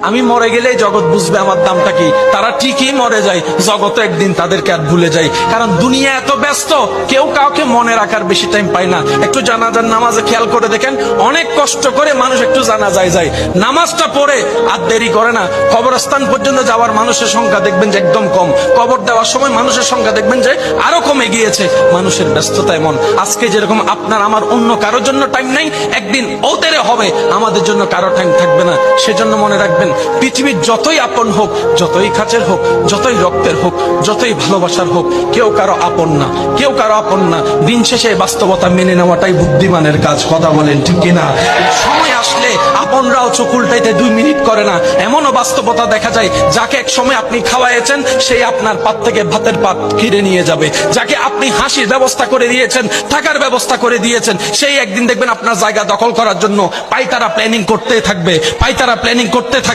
আমি মরে গেলে জগৎ বুঝবে আমার দামটা কি। তারা ঠিকই মরে যায়, জগৎ একদিন তাদেরকে আর ভুলে যায়। কারণ দুনিয়া এত ব্যস্ত, কেউ কাউকে মনে রাখার বেশি টাইম পায় না। একটু জানাজার নামাজে খেয়াল করে দেখেন, অনেক কষ্ট করে মানুষ একটু জানাজায় যায়, নামাজটা পড়ে আর দেরি করে না। কবরস্থান পর্যন্ত যাওয়ার মানুষের সংখ্যা দেখবেন যে একদম কম, কবর দেওয়ার সময় মানুষের সংখ্যা দেখবেন যে আরো কমে গিয়েছে। মানুষের ব্যস্ততা এমন, আজকে যেরকম আপনার আমার অন্য কারোর জন্য টাইম নাই, একদিন ওদের হবে আমাদের জন্য কারো টাইম থাকবে না। সেজন্য মনে রাখবেন, পৃথিবীর যতই আপন হোক, যতই কাছের হোক, যতই রক্তের হোক, যতই ভালোবাসার হোক, কেউ কারো আপন না, কেউ কারো আপন না। দিন শেষে বাস্তবতা মেনে নেওয়াটাই বুদ্ধিমানের কাজ। কথা বলেন ঠিক কিনা? সময় আসলে আপনরাও চোখ উল্টাইতে 2 মিনিট করে না। এমনও বাস্তবতা দেখা যায়, যাকে এক সময় আপনি খাওয়াইছেন সেই আপনার পাত থেকে ভাতের পাত কিনে নিয়ে যাবে। যাকে আপনি হাসির ব্যবস্থা করে দিয়েছেন, থাকার ব্যবস্থা করে দিয়েছেন, সেই একদিন দেখবেন আপনার জায়গা দখল করার জন্য পাইতারা প্ল্যানিং করতে থাকবে, পাইতারা প্ল্যানিং করতে থাকবে।